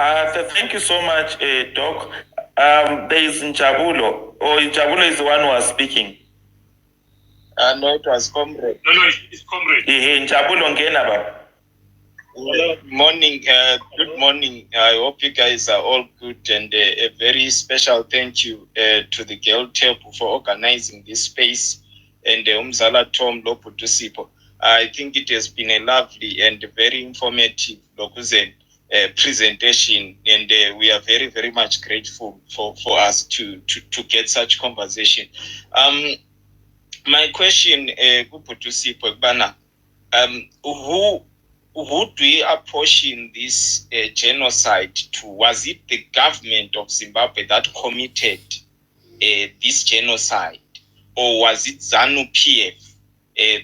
Thank you so much, Doc. There is Njabulo, or Njabulo is the one who was speaking. No, it was Comrade. No, it's Comrade. Njabulo ngena baba. Morning, good morning. I hope you guys are all good, and a very special thank you to the Girl Table for organizing this space, and Umzala Tom Loputusipo. I think it has been a lovely and very informative presentation, and we are very, very much grateful for us to get such conversation. My question, Putusipo Bana, who do we apportion this genocide to? Was it the government of Zimbabwe that committed this genocide, or was it ZANU-PF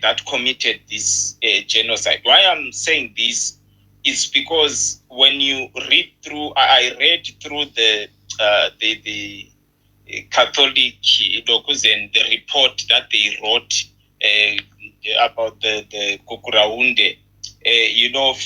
that committed this genocide? Why I'm saying this is because when you read through, I read through the Catholic and the report that they wrote about the Gukurahundi.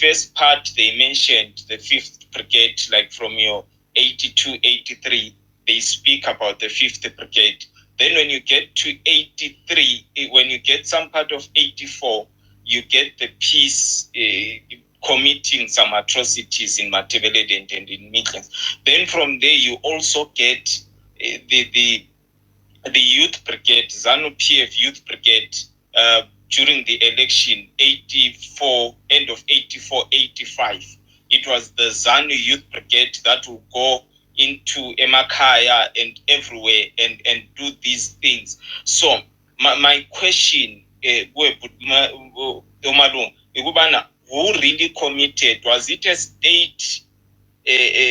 First part, they mentioned the 5th Brigade, like from your 82, 83, they speak about the 5th Brigade. Then when you get to 83, when you get some part of 84, you get the peace committing some atrocities in Matebele and in Midlands. Then from there, you also get the Youth Brigade, ZANU-PF Youth Brigade, during the election, 84, end of 84, 85. It was the ZANU Youth Brigade that will go into Emakaya and everywhere and do these things. So my question, who really committed? Was it a state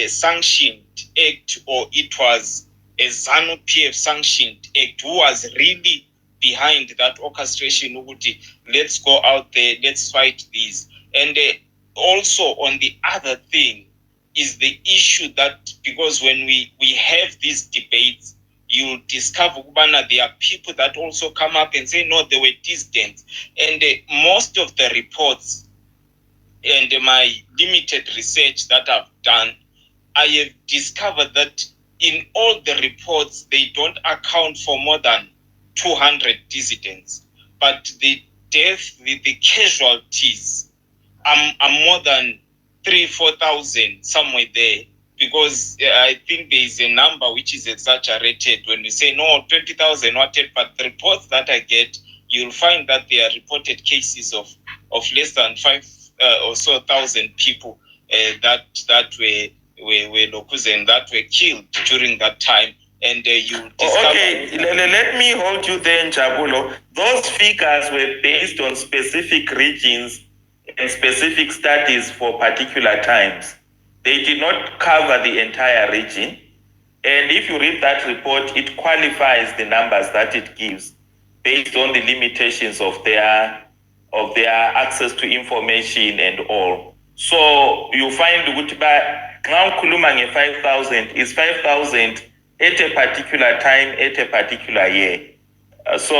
sanctioned act, or it was a ZANU-PF sanctioned act? Who was really behind that orchestration? Let's go out there, let's fight this. And also on the other thing is the issue that, because when we have these debates, you'll discover there are people that also come up and say, no, they were dissident. And most of the reports and my limited research that I've done, I have discovered that in all the reports, they don't account for more than 200 dissidents, but the death, the casualties are more than 3,000-4,000 somewhere there, because I think there is a number which is exaggerated when we say no 20,000 whatever, but the reports that I get, you'll find that there are reported cases of less than 5,000 or so people that were locals and that were killed during that time. And you discover... Okay, let me hold you there, Njabulo. Those figures were based on specific regions and specific studies for particular times. They did not cover the entire region. And if you read that report, it qualifies the numbers that it gives based on the limitations of their access to information and all. So you find now Kulumang 5,000 is 5,000 at a particular time, at a particular year. So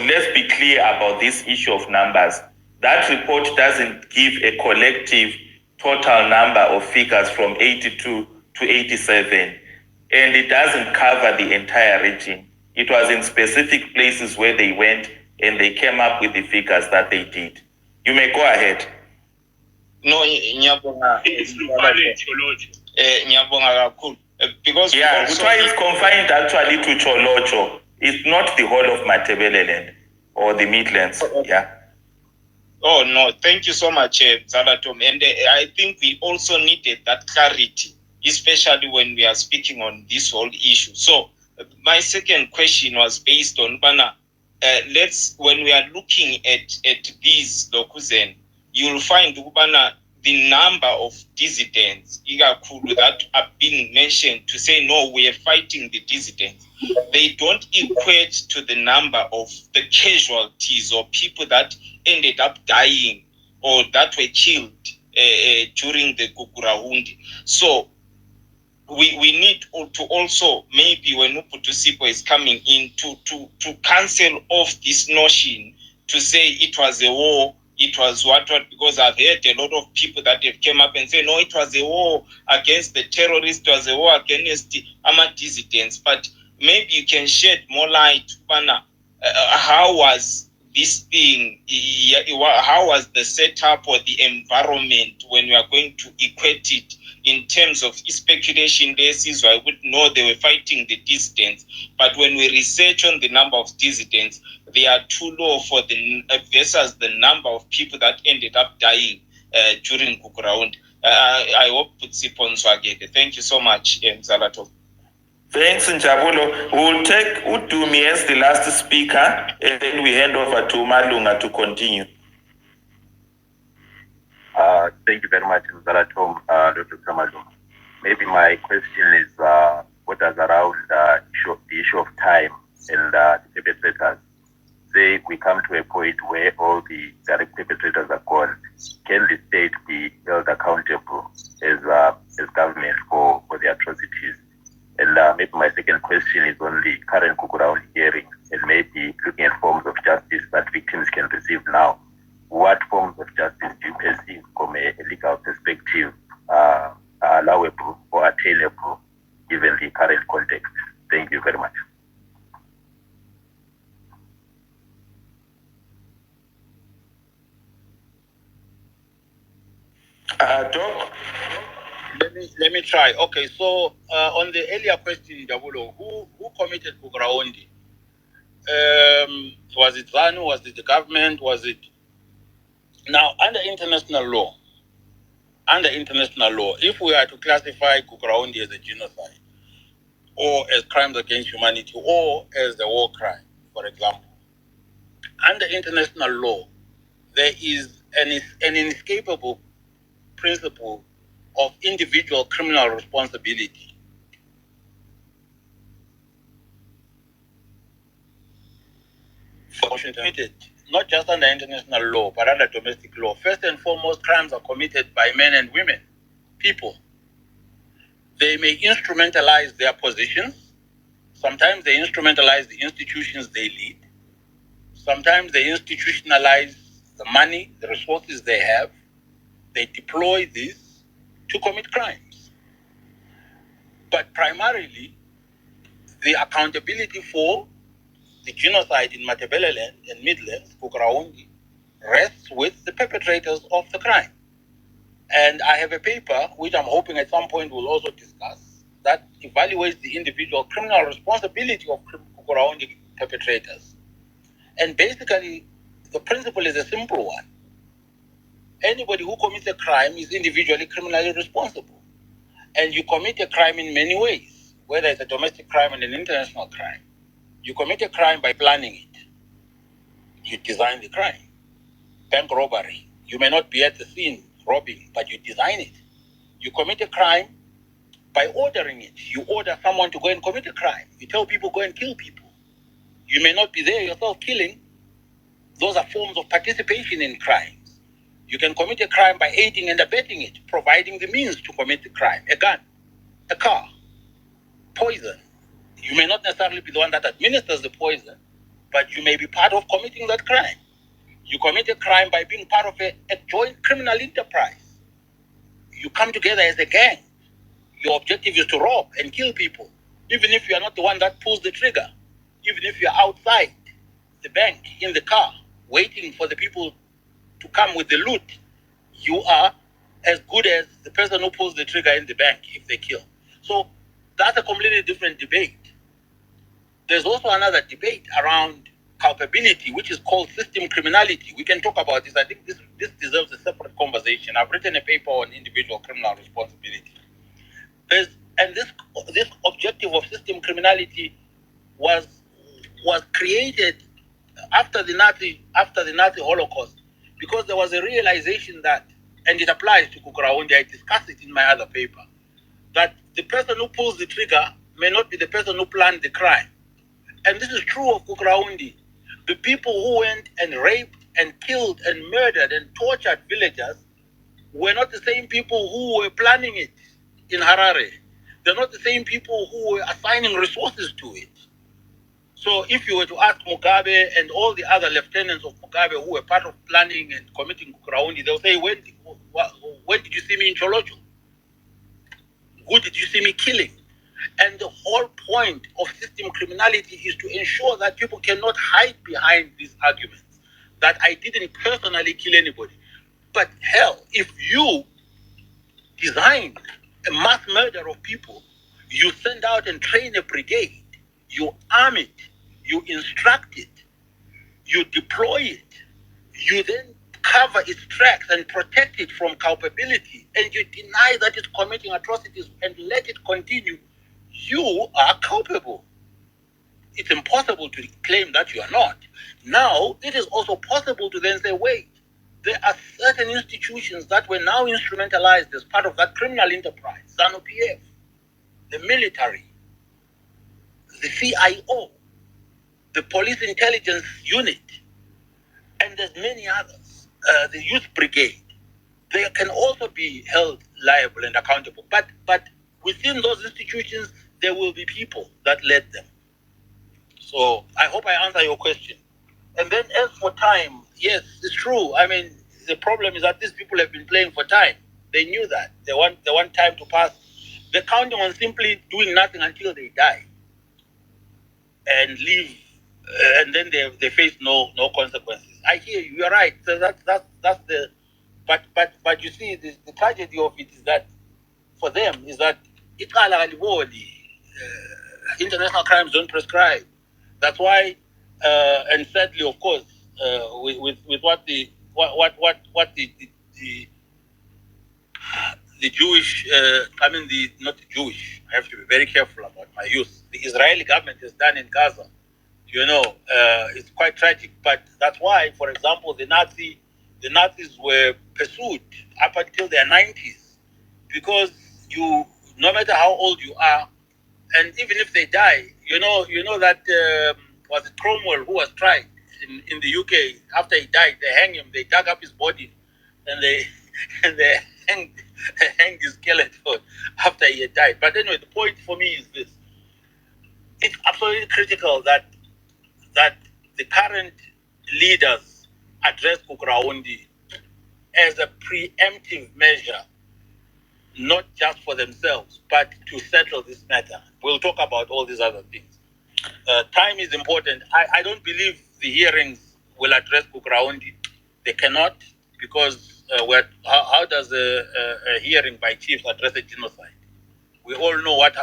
let's be clear about this issue of numbers. That report doesn't give a collective total number of figures from 82 to 87, and it doesn't cover the entire region. It was in specific places where they went and they came up with the figures that they did. You may go ahead. No, it's because that's why it's confined actually to Cholocho. It's not the whole of Matebeleland or the Midlands. Yeah. Oh no, thank you so much, Zalatom. And I think we also needed that clarity, especially when we are speaking on this whole issue. So my second question was based on Bana. When we are looking at these Lokuzen, you'll find Bana, the number of dissidents that are being mentioned to say, no, we are fighting the dissidents. They don't equate to the number of the casualties or people that ended up dying or that were killed during the Gukurahundi. So we need to also, maybe when Uputusipo is coming in, to cancel off this notion to say it was a war it was what, because I've heard a lot of people that have came up and say, no, it was a war against the terrorists, it was a war against the armed dissidents. But maybe you can shed more light, Bana, how was this thing, how was the setup or the environment when we are going to equate it in terms of speculation? So I would know they were fighting the dissidents, but when we research on the number of dissidents, they are too low for the versus the number of people that ended up dying during Gukurahundi. I hope it's on again. Thank you so much, Zalato. Thanks, Njabulo. We'll take Udumi as the last speaker, and then we hand over to Malunga to continue. Thank you very much, Zalatom, Dr. Malunga. Maybe my question is what is around the issue of time and the perpetrators. Say we come to a point where all the direct perpetrators are gone. Can the state be held accountable as government for the atrocities? And maybe my second question is on the current Gukurahundi hearing and maybe looking at forms of justice that victims can receive now. What forms of justice do you perceive from a legal perspective allowable or attainable given the current context? Thank you very much. Doc? Let me try. Okay, so on the earlier question, Dabulo, who committed Gukurahundi? Was it ZANU? Was it the government? Was it? Now, under international law, if we are to classify Gukurahundi as a genocide, or as crimes against humanity, or as a war crime, for example, under international law, there is an inescapable principle of individual criminal responsibility. Committed, not just under international law, but under domestic law. First and foremost, crimes are committed by men and women, people. They may instrumentalize their positions. Sometimes they instrumentalize the institutions they lead. Sometimes they institutionalize the money, the resources they have. They deploy this to commit crimes. But primarily, the accountability for the genocide in Matabeleland and Midlands, Gukurahundi, rests with the perpetrators of the crime. And I have a paper, which I'm hoping at some point we'll also discuss, that evaluates the individual criminal responsibility of Gukurahundi perpetrators. And basically, the principle is a simple one. Anybody who commits a crime is individually criminally responsible. And you commit a crime in many ways, whether it's a domestic crime and an international crime. You commit a crime by planning it. You design the crime. Bank robbery. You may not be at the scene robbing, but you design it. You commit a crime by ordering it. You order someone to go and commit a crime. You tell people go and kill people. You may not be there yourself killing. Those are forms of participation in crimes. You can commit a crime by aiding and abetting it, providing the means to commit the crime. A gun, a car, poison. You may not necessarily be the one that administers the poison, but you may be part of committing that crime. You commit a crime by being part of a joint criminal enterprise. You come together as a gang. Your objective is to rob and kill people, even if you are not the one that pulls the trigger, even if you are outside the bank in the car waiting for the people to come with the loot. You are as good as the person who pulls the trigger in the bank if they kill. So that's a completely different debate. There's also another debate around culpability, which is called system criminality. We can talk about this. I think this deserves a separate conversation. I've written a paper on individual criminal responsibility. This objective of system criminality was created after the Nazi Holocaust, because there was a realization that, and it applies to Gukurahundi, I discuss it in my other paper, that the person who pulls the trigger may not be the person who planned the crime. And this is true of Gukurahundi. The people who went and raped and killed and murdered and tortured villagers were not the same people who were planning it in Harare. They're not the same people who were assigning resources to it. So if you were to ask Mugabe and all the other lieutenants of Mugabe who were part of planning and committing Gukurahundi, they'll say, when did you see me in Cholocho? Who did you see me killing? And the whole point of system criminality is to ensure that people cannot hide behind these arguments that I didn't personally kill anybody. But hell, if you design a mass murder of people, you send out and train a brigade, you arm it, you instruct it, you deploy it, you then cover its tracks and protect it from culpability, and you deny that it's committing atrocities and let it continue, you are culpable. It's impossible to claim that you are not. Now, it is also possible to then say, wait, there are certain institutions that were now instrumentalized as part of that criminal enterprise, ZANU-PF, the military, the CIO, the police intelligence unit, and there's many others, the youth brigade. They can also be held liable and accountable. But within those institutions, there will be people that led them. So I hope I answer your question. And then as for time, yes, it's true. I mean, the problem is that these people have been playing for time. They knew that. They want time to pass. They're counting on simply doing nothing until they die and leave, and then they face no consequences. I hear you. You're right. So that's the. But you see, the tragedy of it is that for them is that international crimes don't prescribe. That's why, and sadly, of course, with what the Jewish, not the Jewish, I have to be very careful about my use. The Israeli government has done in Gaza, it's quite tragic. But that's why, for example, the Nazis were pursued up until their 90s, because no matter how old you are, and even if they die, you know that was it Cromwell who was tried in the UK. After he died, they hanged him. They dug up his body, and they hanged his skeleton after he had died. But anyway, the point for me is this: it's absolutely critical that the current leaders address Gukurahundi as a preemptive measure, not just for themselves, but to settle this matter. We'll talk about all these other things. Time is important. I don't believe the hearings will address Gukurahundi. They cannot, because how does a hearing by chiefs address a genocide? We all know what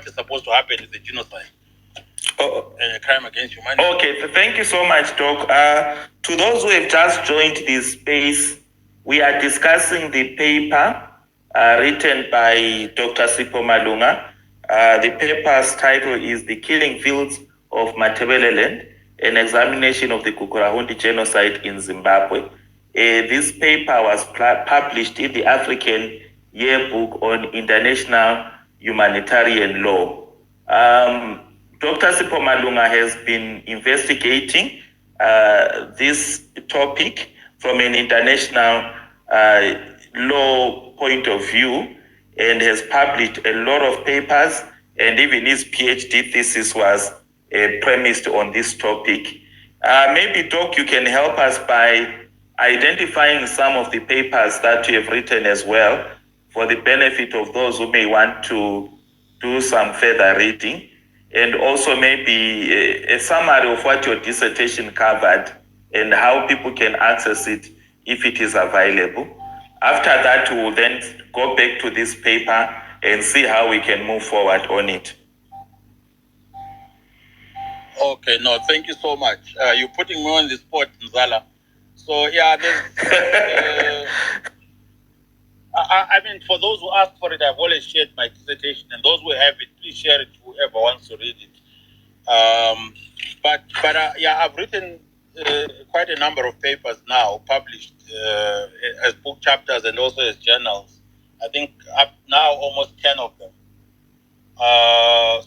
is supposed to happen is a genocide. And a crime against humanity. Okay, thank you so much, Doc. To those who have just joined this space, we are discussing the paper written by Dr. Siphosami Malunga. The paper's title is The Killing Fields of Matebeleland, an examination of the Gukurahundi genocide in Zimbabwe. This paper was published in the African Yearbook on International Humanitarian Law. Dr. Siphosami Malunga has been investigating this topic from an international law point of view, and has published a lot of papers, and even his PhD thesis was premised on this topic. Maybe, Doc, you can help us by identifying some of the papers that you have written as well, for the benefit of those who may want to do some further reading, and also maybe a summary of what your dissertation covered and how people can access it if it is available. After that, we will then go back to this paper and see how we can move forward on it. Okay, no, thank you so much. You're putting me on the spot, Nzala. So, yeah, I mean, for those who asked for it, I've always shared my dissertation, and those who have it, please share it to whoever wants to read it. But I've written quite a number of papers now, published as book chapters and also as journals. I think up now almost 10 of them.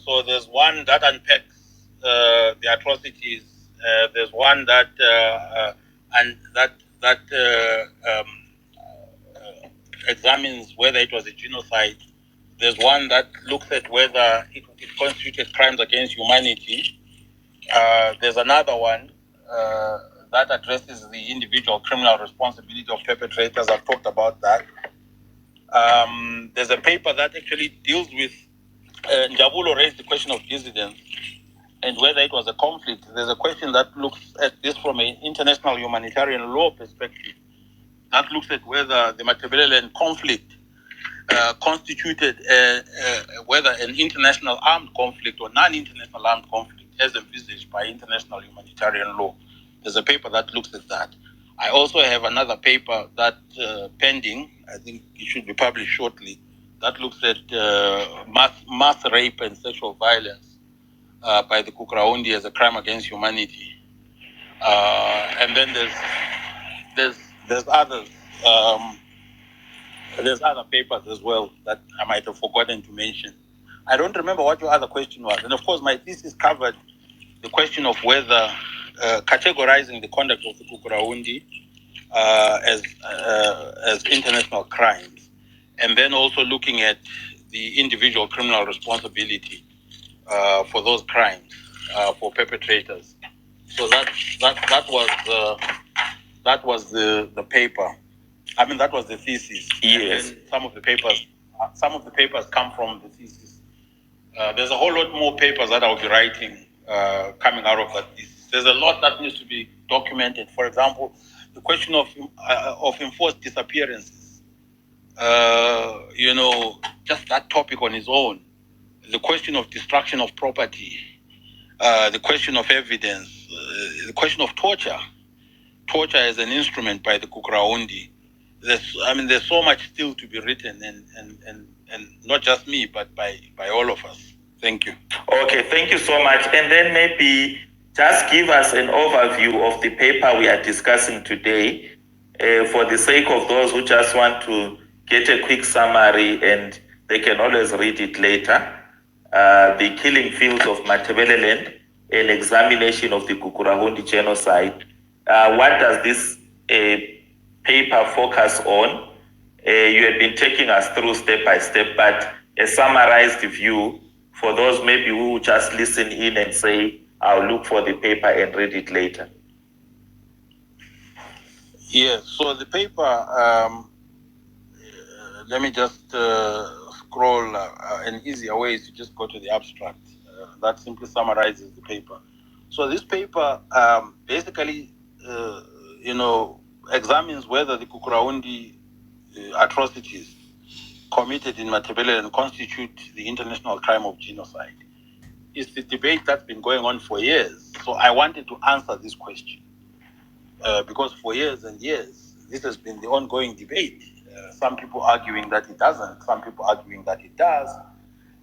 So there's one that unpacks the atrocities. There's one that examines whether it was a genocide. There's one that looks at whether it constituted crimes against humanity. There's another one that addresses the individual criminal responsibility of perpetrators. I've talked about that. There's a paper that actually deals with Njabulo raised the question of dissidence and whether it was a conflict. There's a question that looks at this from an international humanitarian law perspective. That looks at whether the Matabeleland conflict constituted whether an international armed conflict or non-international armed conflict as envisaged by international humanitarian law. There's a paper that looks at that. I also have another paper that pending, I think it should be published shortly, that looks at mass rape and sexual violence by the Gukurahundi as a crime against humanity. And then there's others. There's other papers as well that I might have forgotten to mention. I don't remember what your other question was. And of course, my thesis covered the question of whether categorizing the conduct of the Gukurahundi as international crimes, and then also looking at the individual criminal responsibility for those crimes for perpetrators. So that was the paper. I mean, that was the thesis. Yes. And some of the papers come from the thesis. There's a whole lot more papers that I'll be writing coming out of that thesis. There's a lot that needs to be documented. For example, the question of enforced disappearances. Just that topic on its own. The question of destruction of property. The question of evidence. The question of torture. Torture as an instrument by the Gukurahundi. There's so much still to be written, and not just me, but by all of us. Thank you. Okay, thank you so much. And then maybe just give us an overview of the paper we are discussing today, for the sake of those who just want to get a quick summary, and they can always read it later. The Killing Fields of Matabeleland, an examination of the Gukurahundi genocide. What does this paper focus on? You have been taking us through step by step, but a summarized view for those maybe who just listen in and say, I'll look for the paper and read it later. Yes, so the paper, let me just scroll. An easier way is to just go to the abstract. That simply summarizes the paper. So this paper basically, examines whether the Gukurahundi atrocities committed in Matabeleland constitute the international crime of genocide. It's the debate that's been going on for years. So I wanted to answer this question because for years and years, this has been the ongoing debate. Some people arguing that it doesn't, some people arguing that it does,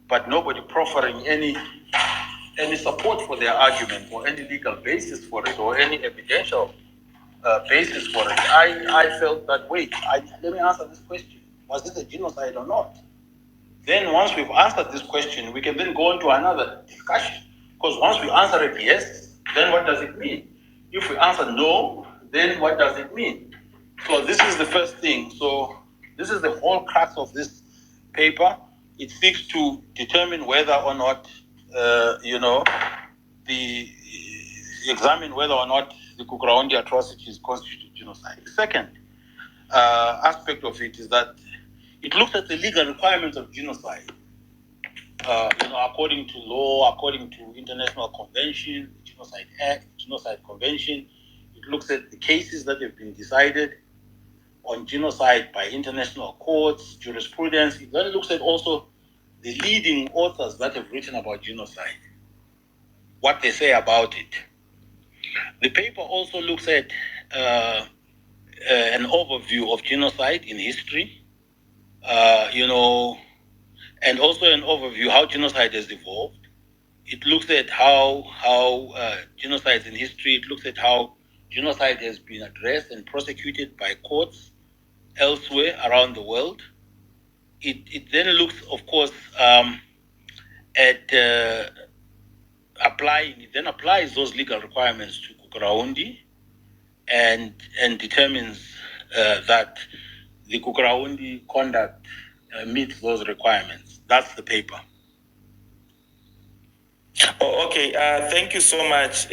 but nobody proffering any support for their argument or any legal basis for it or any evidential basis for it. I felt that, let me answer this question. Was this a genocide or not? Then once we've answered this question, we can then go on to another discussion. Because once we answer it yes, then what does it mean? If we answer no, then what does it mean? So this is the first thing. So this is the whole crux of this paper. It seeks to determine whether or not, examine whether or not the Gukurahundi atrocities constitute genocide. The second aspect of it is that it looks at the legal requirements of genocide. According to law, according to international convention, the Genocide Act, Genocide Convention, it looks at the cases that have been decided on genocide by international courts, jurisprudence. It then looks at also the leading authors that have written about genocide, what they say about it. The paper also looks at an overview of genocide in history, and also an overview how genocide has evolved. It looks at how genocide in history. It looks at how genocide has been addressed and prosecuted by courts elsewhere around the world. It then looks, of course, at applying. It then applies those legal requirements to Gukurahundi, and determines that the Gukurahundi conduct meets those requirements. That's the paper. Okay, thank you so much,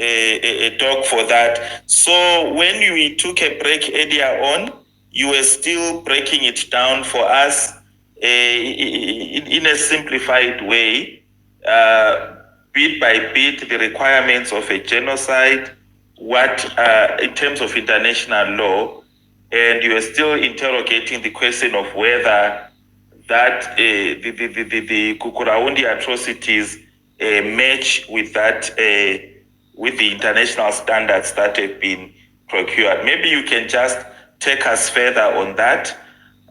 Doc, for that. So when we took a break earlier on, you were still breaking it down for us in a simplified way, bit by bit, the requirements of a genocide, what in terms of international law, and you are still interrogating the question of whether that the Gukurahundi atrocities match with that with the international standards that have been procured. Maybe you can just take us further on that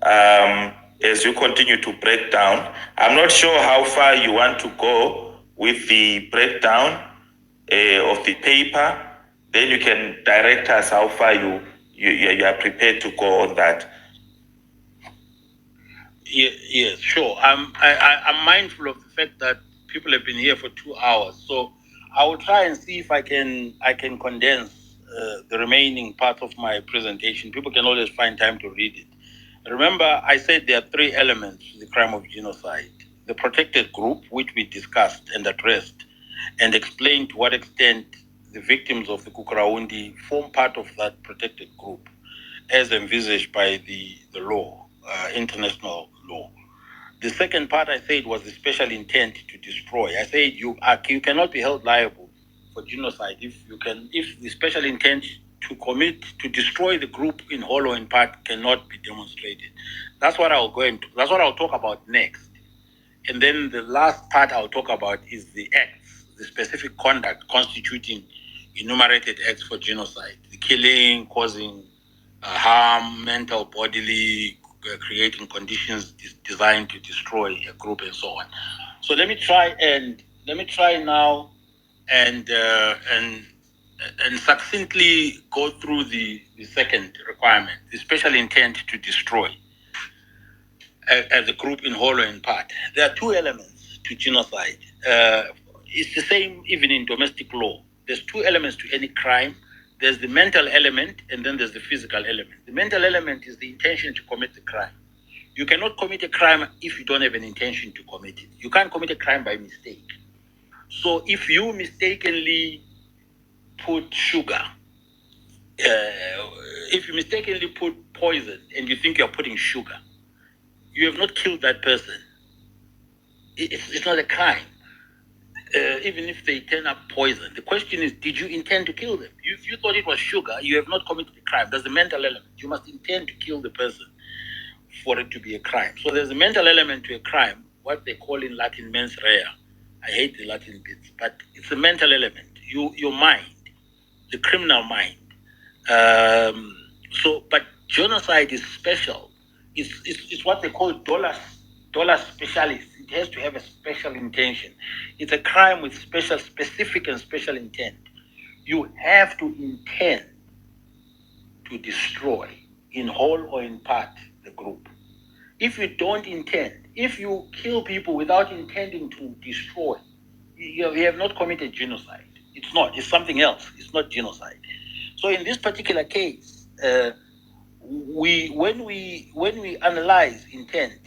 as you continue to break down. I'm not sure how far you want to go with the breakdown of the paper. Then you can direct us how far you are prepared to go on that. Yes, sure. I'm mindful of the fact that people have been here for 2 hours, so I will try and see if I can condense the remaining part of my presentation. People can always find time to read it. Remember, I said there are 3 elements to the crime of genocide: the protected group, which we discussed and addressed, and explained to what extent the victims of the Gukurahundi form part of that protected group, as envisaged by the law, international law. The second part I said was the special intent to destroy. I said you cannot be held liable for genocide if the special intent to destroy the group in whole or in part cannot be demonstrated. That's what I'll talk about next. And then the last part I'll talk about is the acts, the specific conduct constituting enumerated acts for genocide: the killing, causing harm, mental, bodily, creating conditions designed to destroy a group, and so on. So let me try now and succinctly go through the second requirement, the special intent to destroy as a group in whole or in part. There are 2 elements to genocide. It's the same even in domestic law. There's 2 elements to any crime. There's the mental element, and then there's the physical element. The mental element is the intention to commit the crime. You cannot commit a crime if you don't have an intention to commit it. You can't commit a crime by mistake. So if you mistakenly put sugar, if you mistakenly put poison and you think you're putting sugar, you have not killed that person. It's not a crime. Even if they turn up poison, the question is, did you intend to kill them? If you thought it was sugar, you have not committed a crime. There's a mental element. You must intend to kill the person for it to be a crime. So there's a mental element to a crime, what they call in Latin mens rea. I hate the Latin bits, but it's a mental element. Your mind, the criminal mind. But genocide is special. It's what they call dollar specialis. It has to have a special intention. It's a crime with specific and special intent. You have to intend to destroy in whole or in part the group. If you don't intend, if you kill people without intending to destroy, you have not committed genocide. It's something else. It's not genocide. So in this particular case, when we analyze intent,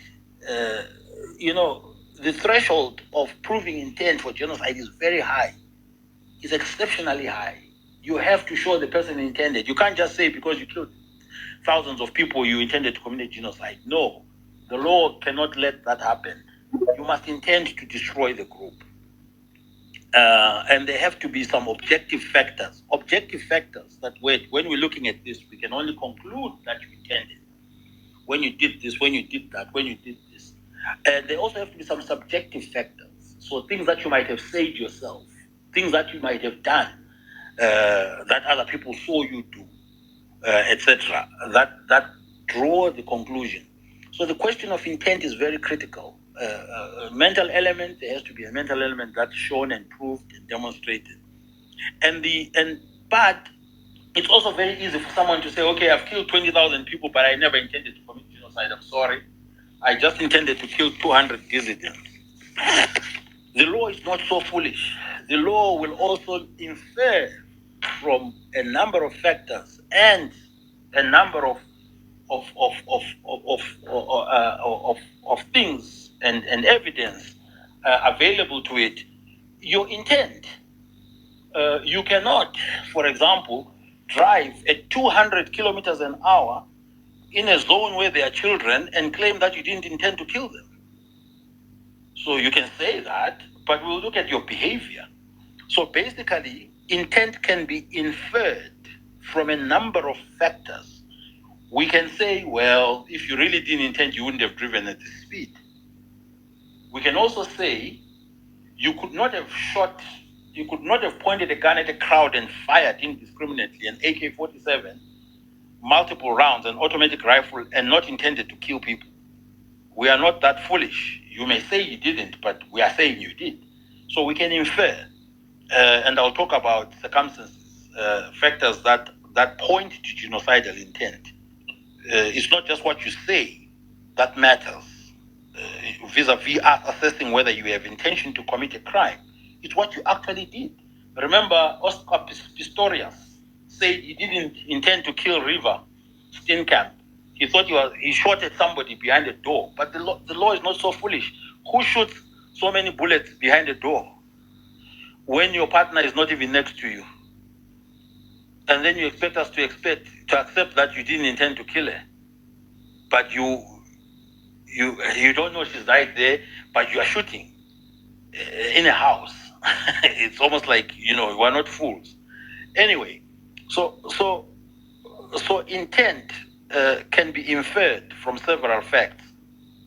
the threshold of proving intent for genocide is very high. It's exceptionally high. You have to show the person intended. You can't just say because you killed thousands of people you intended to commit genocide. No, the law cannot let that happen. You must intend to destroy the group. And there have to be some objective factors that when we're looking at this, we can only conclude that you intended. When you did this, when you did that, when you did this. And there also have to be some subjective factors. So things that you might have said yourself, things that you might have done, that other people saw you do, etc. That draw the conclusion. So the question of intent is very critical. Mental element, there has to be a mental element that's shown and proved and demonstrated. But it's also very easy for someone to say, okay, I've killed 20,000 people, but I never intended to commit genocide. I'm sorry. I just intended to kill 200 dissidents. The law is not so foolish. The law will also infer from a number of factors and a number of things and evidence available to it, your intent. You cannot, for example, drive at 200 kilometers an hour in a zone where there are children and claim that you didn't intend to kill them. So you can say that, but we'll look at your behavior. So basically, intent can be inferred from a number of factors. We can say, well, if you really didn't intend, you wouldn't have driven at this speed. We can also say, you could not have pointed a gun at a crowd and fired indiscriminately an AK-47, multiple rounds, an automatic rifle, and not intended to kill people. We are not that foolish. You may say you didn't, but we are saying you did. So we can infer, and I'll talk about circumstances, factors that point to genocidal intent. It's not just what you say that matters, vis-a-vis us assessing whether you have intention to commit a crime. It's what you actually did. Remember, Oscar Pistorius said he didn't intend to kill River Steenkamp. He thought he shot at somebody behind a door. But the law is not so foolish. Who shoots so many bullets behind a door when your partner is not even next to you? And then you expect us to accept that you didn't intend to kill her. But you don't know she's right there, but you are shooting in a house. It's almost like, we're not fools. Anyway, so intent can be inferred from several facts,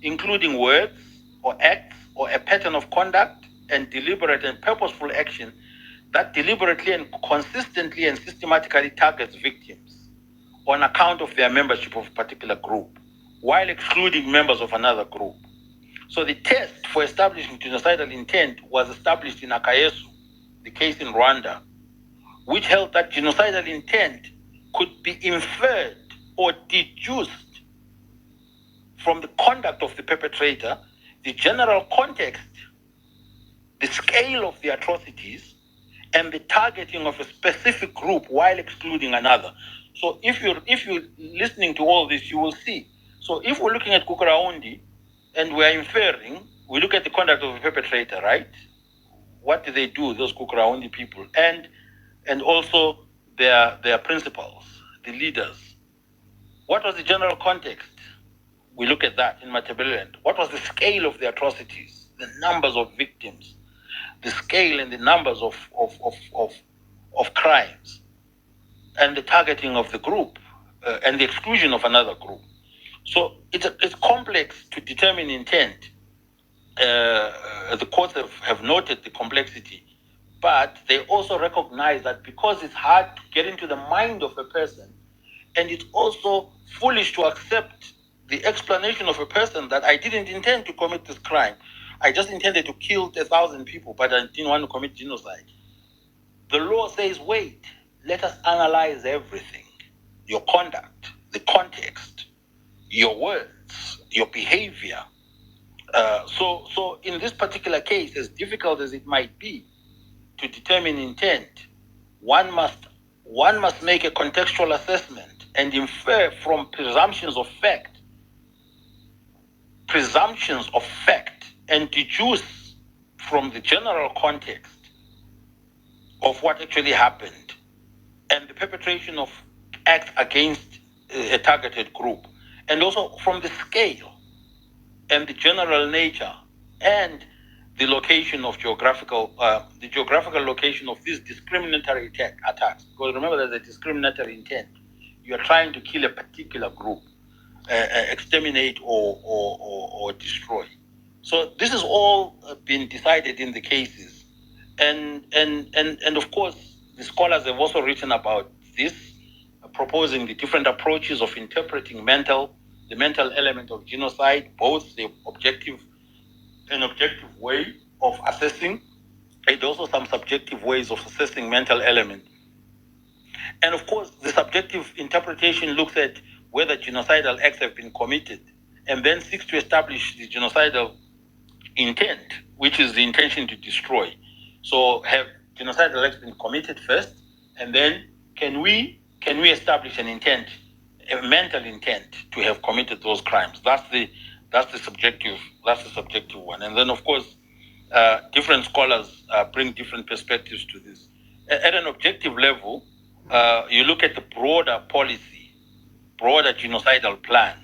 including words or acts or a pattern of conduct and deliberate and purposeful action that deliberately and consistently and systematically targets victims on account of their membership of a particular group, while excluding members of another group. So the test for establishing genocidal intent was established in Akayesu, the case in Rwanda, which held that genocidal intent could be inferred or deduced from the conduct of the perpetrator, the general context, the scale of the atrocities, and the targeting of a specific group while excluding another. So if you're listening to all this, you will see. So if we're looking at Gukurahundi and we're inferring, we look at the conduct of the perpetrator, right? What do they do, those Gukurahundi people? And also their principals, the leaders. What was the general context? We look at that in Matabeleland. What was the scale of the atrocities, the numbers of victims, the scale and the numbers of crimes, and the targeting of the group and the exclusion of another group. So it's complex to determine intent. The courts have noted the complexity, but they also recognize that because it's hard to get into the mind of a person, and it's also foolish to accept the explanation of a person that I didn't intend to commit this crime. I just intended to kill 1,000 people, but I didn't want to commit genocide. The law says, wait, let us analyze everything. Your conduct, the context, your words, your behavior. So in this particular case, as difficult as it might be to determine intent, one must make a contextual assessment and infer from presumptions of fact, and deduce from the general context of what actually happened and the perpetration of acts against a targeted group, and also from the scale and the general nature and the location of geographical location of these discriminatory attacks. Because remember, there's a discriminatory intent. You are trying to kill a particular group, exterminate or destroy. So this has all been decided in the cases, and of course the scholars have also written about this, proposing the different approaches of interpreting the mental element of genocide, both the objective way of assessing, and also some subjective ways of assessing mental element. And of course, the subjective interpretation looks at whether genocidal acts have been committed, and then seeks to establish the genocidal intent, which is the intention to destroy. So have genocidal acts been committed first, and then can we establish an intent, a mental intent to have committed those crimes? That's the subjective one. And then of course Different scholars bring different perspectives to this. At an objective level, you look at the broader policy, broader genocidal plan,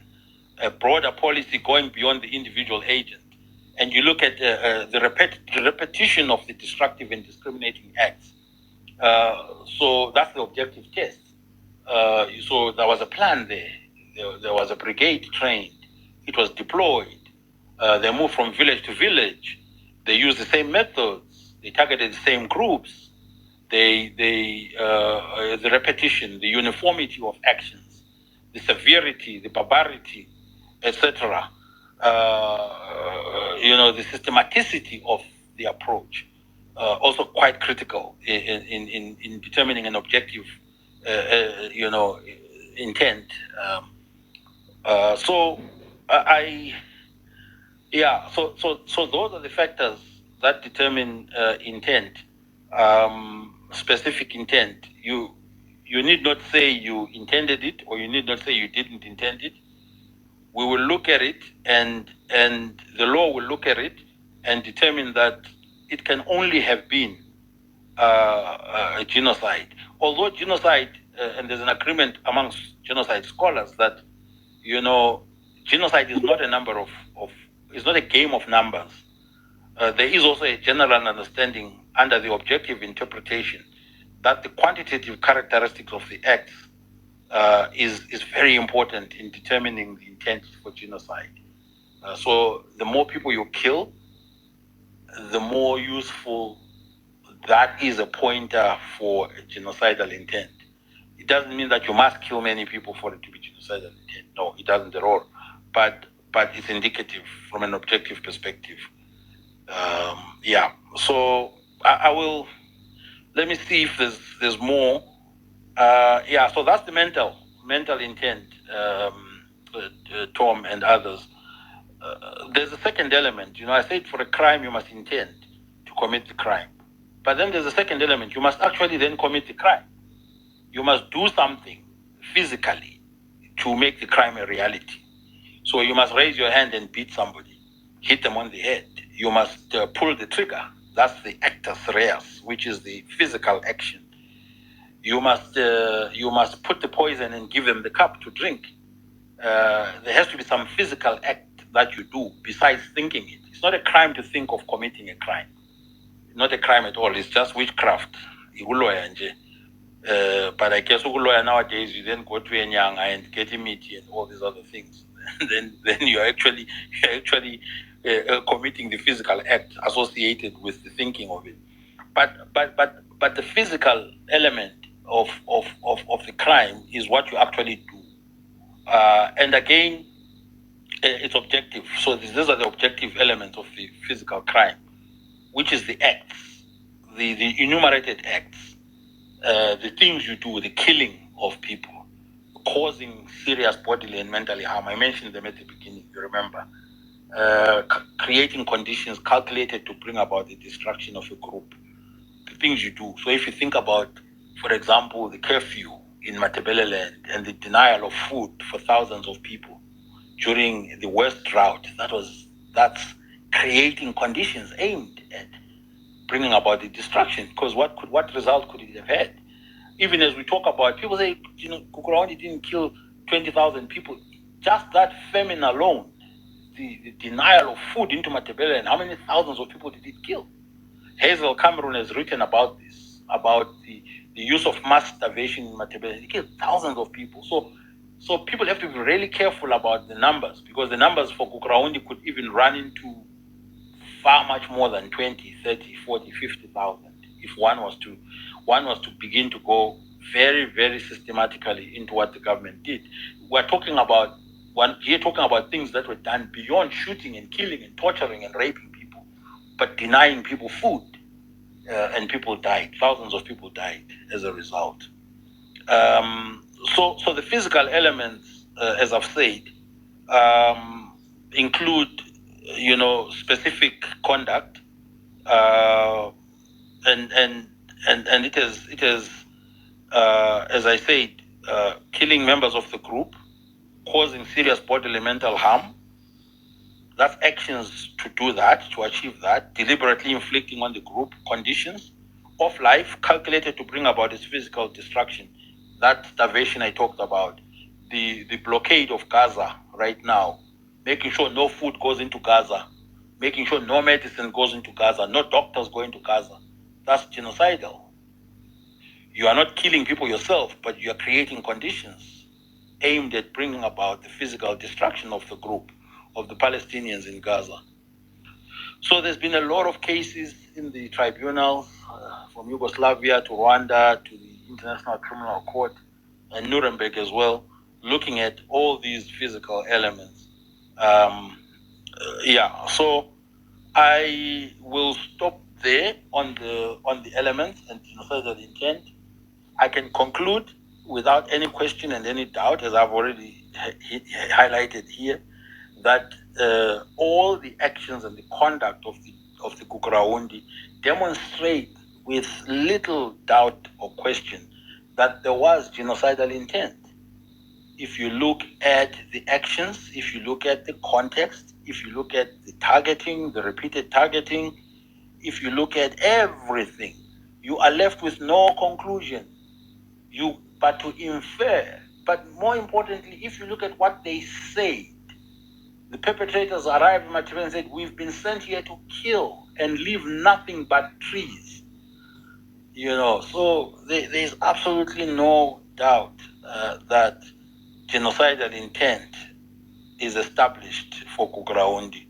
a broader policy going beyond the individual agent, and you look at the repetition of the destructive and discriminating acts. So that's the objective test. So there was a plan there. There was a brigade trained. It was deployed. They moved from village to village. They used the same methods. They targeted the same groups. The repetition, the uniformity of actions, the severity, the barbarity, etc. The systematicity of the approach, also quite critical in determining an objective, intent. So those are the factors that determine intent, specific intent. You need not say you intended it, or you need not say you didn't intend it. We will look at it, and the law will look at it and determine that it can only have been a genocide. Although genocide, and there's an agreement amongst genocide scholars that, genocide is not a number of it's not a game of numbers. There is also a general understanding under the objective interpretation that the quantitative characteristics of the acts is very important in determining the intent for genocide. So the more people you kill, the more useful that is a pointer for a genocidal intent. It doesn't mean that you must kill many people for it to be genocidal intent. No, it doesn't at all. But it's indicative from an objective perspective. So I will, let me see if there's more. So that's the mental intent, Tom and others. There's a second element. I said for a crime you must intend to commit the crime. But then there's a second element. You must actually then commit the crime. You must do something physically to make the crime a reality. So you must raise your hand and beat somebody, hit them on the head. You must pull the trigger. That's the actus reus, which is the physical action. You must put the poison and give them the cup to drink. There has to be some physical act that you do besides thinking it. It's not a crime to think of committing a crime. Not a crime at all. It's just witchcraft. But I guess nowadays you then go to a nyanga and get imiti and all these other things. then you're actually committing the physical act associated with the thinking of it. But the physical element of the crime is what you actually do. And again, it's objective. So these are the objective elements of the physical crime, which is the acts, the enumerated acts, the things you do, the killing of people, causing serious bodily and mentally harm. I mentioned them at the beginning, you remember. Creating conditions calculated to bring about the destruction of a group. The things you do. So if you think about, for example, the curfew in Matabeleland and the denial of food for thousands of people during the worst drought, that's creating conditions aimed at bringing about the destruction. Because what result could it have had? Even as we talk about, people say, Gukurahundi didn't kill 20,000 people. Just that famine alone, the denial of food into Matabele, and how many thousands of people did it kill? Hazel Cameron has written about this, about the use of mass starvation in Matabele. It killed thousands of people. So people have to be really careful about the numbers, because the numbers for Gukurahundi could even run into far much more than 20, 30, 40, 50,000 if one was to begin to go very, very systematically into what the government did. We're talking about things that were done beyond shooting and killing and torturing and raping people, but denying people food, and people died. Thousands of people died as a result. So the physical elements, as I've said, include, specific conduct, and it is, as I said, killing members of the group, causing serious bodily mental harm, That's actions to do that, to achieve that, deliberately inflicting on the group conditions of life calculated to bring about its physical destruction. That starvation I talked about, the blockade of Gaza right now, making sure no food goes into Gaza, making sure no medicine goes into Gaza, no doctors go into Gaza. That's genocidal. You are not killing people yourself, but you are creating conditions aimed at bringing about the physical destruction of the group, of the Palestinians in Gaza. So there's been a lot of cases in the tribunals, from Yugoslavia to Rwanda to the International Criminal Court and Nuremberg as well, looking at all these physical elements. So I will stop there on the elements and genocidal intent. I can conclude without any question and any doubt, as I've already highlighted here, that all the actions and the conduct of the Gukurahundi demonstrate with little doubt or question that there was genocidal intent. If you look at the actions, if you look at the context, if you look at the targeting, the repeated targeting, if you look at everything, you are left with no conclusion. But to infer. But more importantly, if you look at what they say, the perpetrators arrived in Material and said, we've been sent here to kill and leave nothing but trees. So there's absolutely no doubt that genocidal intent is established for Gukurahundi.